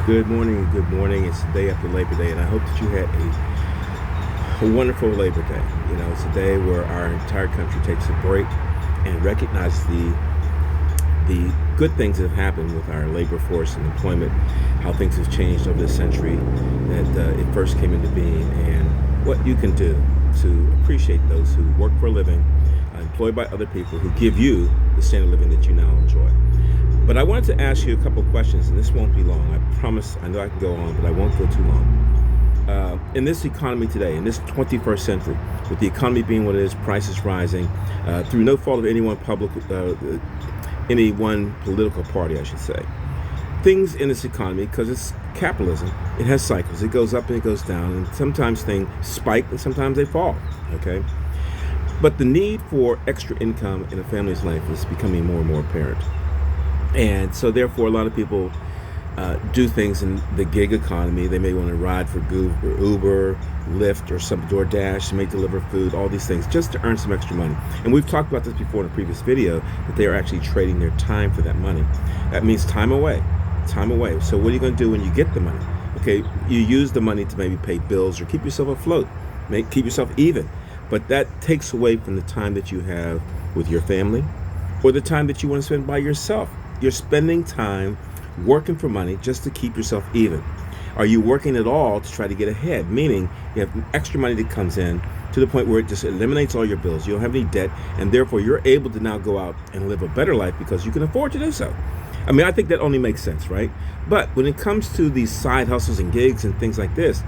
Good morning, good morning. It's the day after Labor Day, and I hope that you had a wonderful Labor Day. It's a day where our entire country takes a break and recognizes the good things that have happened with our labor force and employment, how things have changed over this century that it first came into being, and what you can do to appreciate those who work for a living, employed by other people who give you the standard of living that you now enjoy. But I wanted to ask you a couple of questions, and this won't be long. I promise. I know I can go on, but I won't go too long. In this economy today, in this 21st century, with the economy being what it is, prices rising, through no fault of any one political party, I should say. Things in this economy, because it's capitalism, it has cycles. It goes up and it goes down, and sometimes things spike and sometimes they fall. Okay, but the need for extra income in a family's life is becoming more and more apparent. And so, therefore, a lot of people do things in the gig economy. They may want to ride for Uber, Lyft, or some DoorDash, may deliver food, all these things, just to earn some extra money. And we've talked about this before in a previous video, that they are actually trading their time for that money. That means time away, time away. So what are you going to do when you get the money? Okay, you use the money to maybe pay bills or keep yourself afloat, keep yourself even. But that takes away from the time that you have with your family or the time that you want to spend by yourself. You're spending time working for money just to keep yourself even. Are you working at all to try to get ahead? Meaning you have extra money that comes in to the point where it just eliminates all your bills. You don't have any debt, and therefore you're able to now go out and live a better life because you can afford to do so. I mean, I think that only makes sense, right? But when it comes to these side hustles and gigs and things like this,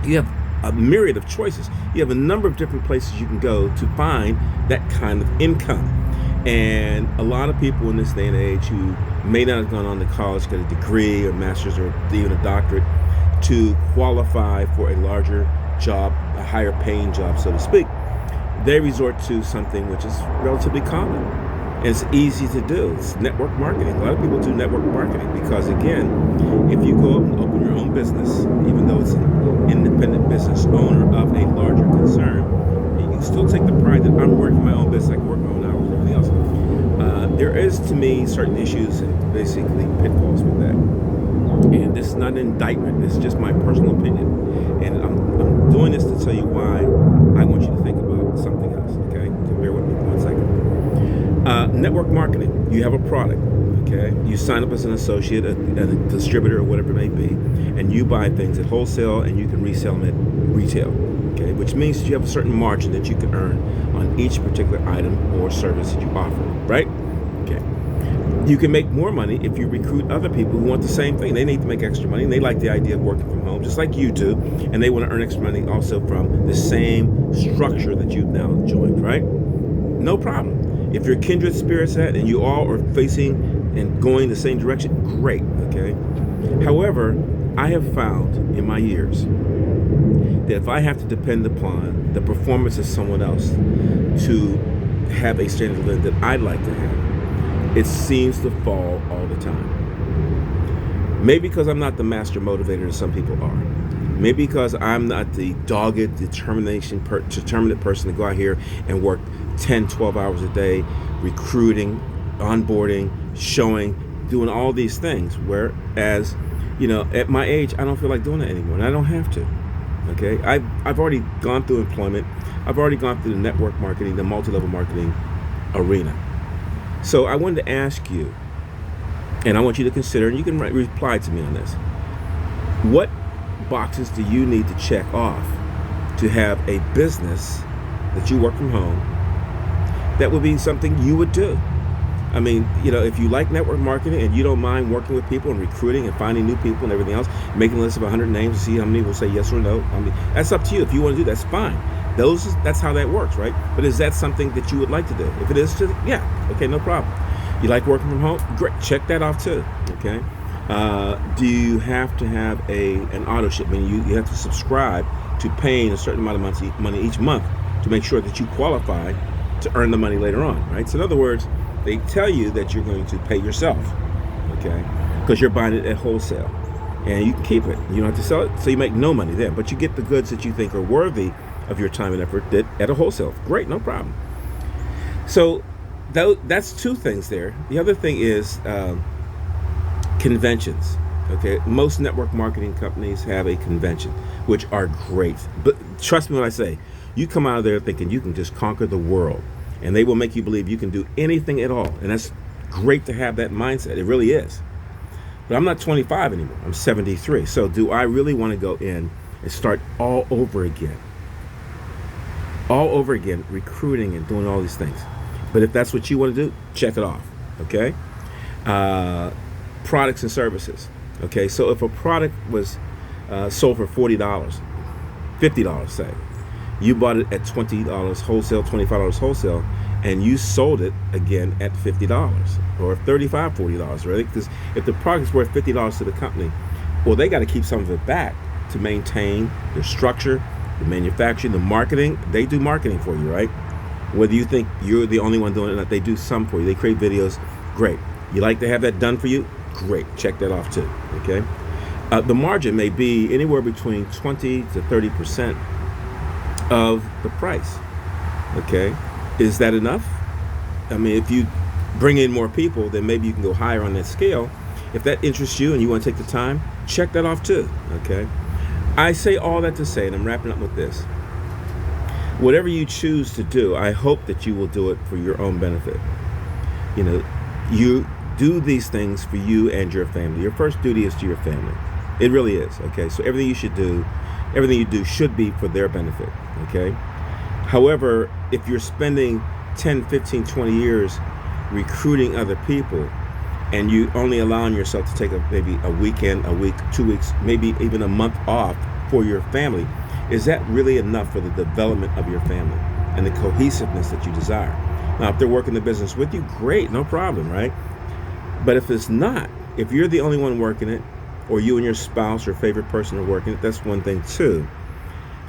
you have a myriad of choices. You have a number of different places you can go to find that kind of income. And a lot of people in this day and age who may not have gone on to college, get a degree or master's or even a doctorate to qualify for a larger job, a higher paying job, so to speak, they resort to something which is relatively common. And it's easy to do. It's network marketing. A lot of people do network marketing because, again, if you go up and open your own business, even though it's an independent business owner of a larger concern, you can still take the pride that I'm working my own business. I can work my own hours and everything else. There is, to me, certain issues and basically pitfalls with that. And this is not an indictment. This is just my personal opinion. And I'm doing this to tell you why I want you to think about something else. Okay? So bear with me for 1 second. Network marketing. You have a product. Okay? You sign up as an associate, a distributor, or whatever it may be, and you buy things at wholesale and you can resell them at retail. Okay? Which means that you have a certain margin that you can earn on each particular item or service that you offer. Right? Okay. You can make more money if you recruit other people who want the same thing. They need to make extra money, and they like the idea of working from home, just like you do, and they want to earn extra money also from the same structure that you've now joined, right? No problem. If you're kindred spirits at and you all are facing and going the same direction, great, okay? However, I have found in my years that if I have to depend upon the performance of someone else to have a standard of living that I'd like to have, it seems to fall all the time. Maybe because I'm not the master motivator that some people are. Maybe because I'm not the dogged, determined person to go out here and work 10, 12 hours a day, recruiting, onboarding, showing, doing all these things. Whereas, at my age, I don't feel like doing it anymore, and I don't have to. Okay, I've already gone through employment. I've already gone through the network marketing, the multi-level marketing arena. So I wanted to ask you, and I want you to consider, and you can reply to me on this. What boxes do you need to check off to have a business that you work from home that would be something you would do? I mean, if you like network marketing and you don't mind working with people and recruiting and finding new people and everything else, making a list of 100 names to see how many will say yes or no. I mean, that's up to you. If you want to do that, that's fine. That's how that works, right? But is that something that you would like to do? If it is, yeah, okay, no problem. You like working from home? Great, check that off too, okay? Do you have to have an auto ship? I mean, you have to subscribe to paying a certain amount of money each month to make sure that you qualify to earn the money later on, right? So in other words, they tell you that you're going to pay yourself, okay? Because you're buying it at wholesale. And you can keep it. You don't have to sell it, so you make no money there. But you get the goods that you think are worthy of your time and effort at a wholesale. Great, no problem. So that's two things there. The other thing is conventions. Okay, most network marketing companies have a convention, which are great. But trust me when I say, you come out of there thinking you can just conquer the world, and they will make you believe you can do anything at all. And that's great to have that mindset. It really is. But I'm not 25 anymore. I'm 73. So do I really want to go in and start all over again? All over again, recruiting and doing all these things. But if that's what you want to do, check it off. Okay? Products and services. Okay, so if a product was sold for $40, $50, say, you bought it at $20 wholesale, $25 wholesale, and you sold it again at $50 or $35, $40, right? Because if the product's worth $50 to the company, well, they got to keep some of it back to maintain their structure, the manufacturing, the marketing. They do marketing for you, right? Whether you think you're the only one doing it or not, they do some for you. They create videos. Great. You like to have that done for you? Great. Check that off too. Okay. The margin may be anywhere between 20 to 30% of the price. Okay. Is that enough? I mean, if you bring in more people, then maybe you can go higher on that scale. If that interests you and you want to take the time, check that off too. Okay. I say all that to say, and I'm wrapping up with this. Whatever you choose to do, I hope that you will do it for your own benefit. You know, you do these things for you and your family. Your first duty is to your family. It really is, okay? So everything you should do, everything you do should be for their benefit, okay? However, if you're spending 10, 15, 20 years recruiting other people and you only allowing yourself to take maybe a weekend, a week, 2 weeks, maybe even a month off for your family, is that really enough for the development of your family and the cohesiveness that you desire? Now, if they're working the business with you, great, no problem, right? But if it's not, if you're the only one working it, or you and your spouse or favorite person are working it, that's one thing too.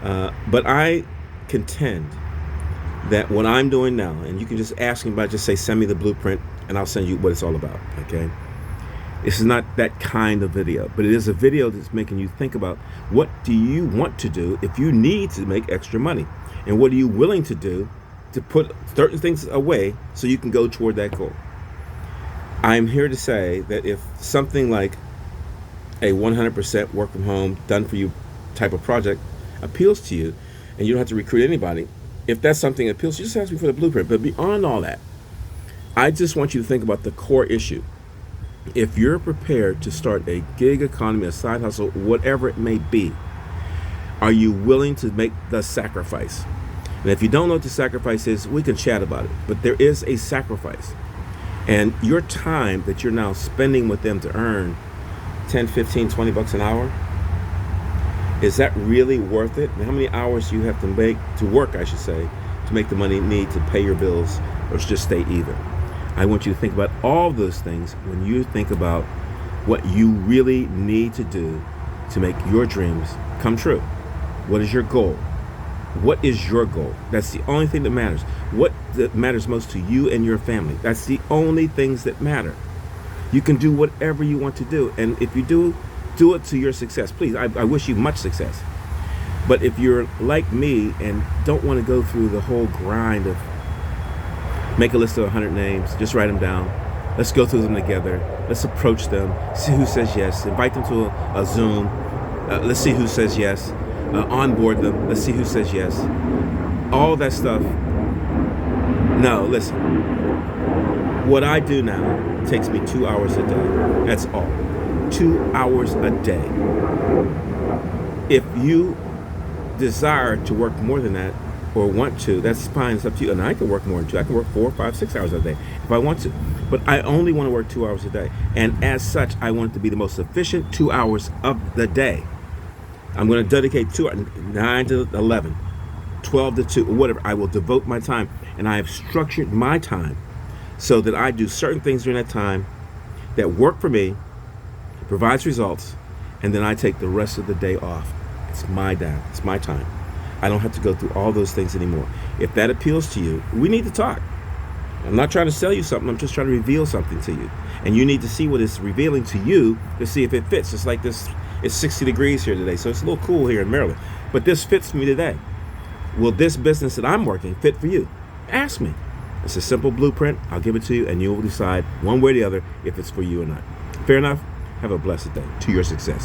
But I contend that what I'm doing now, and you can just ask me about, just say, send me the blueprint, and I'll send you what it's all about, okay? This is not that kind of video, but it is a video that's making you think about what do you want to do if you need to make extra money, and what are you willing to do to put certain things away so you can go toward that goal. I'm here to say that if something like a 100% work from home, done for you type of project appeals to you, and you don't have to recruit anybody, if that's something that appeals to you, just ask me for the blueprint. But beyond all that, I just want you to think about the core issue. If you're prepared to start a gig economy, a side hustle, whatever it may be, are you willing to make the sacrifice? And if you don't know what the sacrifice is, we can chat about it. But there is a sacrifice. And your time that you're now spending with them to earn 10, 15, 20 bucks an hour, is that really worth it? And how many hours do you have to work, I should say, to make the money you need to pay your bills or just stay even? I want you to think about all those things when you think about what you really need to do to make your dreams come true. What is your goal? What is your goal? That's the only thing that matters. What that matters most to you and your family. That's the only things that matter. You can do whatever you want to do. And if you do it to your success. Please, I wish you much success. But if you're like me and don't want to go through the whole grind of make a list of 100 names, just write them down. Let's go through them together. Let's approach them, see who says yes, invite them to a Zoom. Let's see who says yes. Onboard them. Let's see who says yes. All that stuff. No, listen. What I do now takes me 2 hours a day. That's all. 2 hours a day. If you desire to work more than that or want to, that's fine. It's up to you. And I can work more than 2. I can work 4, 5, 6 hours a day if I want to. But I only want to work 2 hours a day. And as such, I want it to be the most efficient 2 hours of the day. I'm going to dedicate 9 to 11, 12 to 2, or whatever. I will devote my time. And I have structured my time so that I do certain things during that time that work for me, provides results, and then I take the rest of the day off. It's my day. It's my time. I don't have to go through all those things anymore. If that appeals to you, we need to talk. I'm not trying to sell you something. I'm just trying to reveal something to you. And you need to see what it's revealing to you to see if it fits. It's like this. It's 60 degrees here today, so it's a little cool here in Maryland. But this fits me today. Will this business that I'm working fit for you? Ask me. It's a simple blueprint. I'll give it to you, and you will decide one way or the other if it's for you or not. Fair enough? Have a blessed day to your success.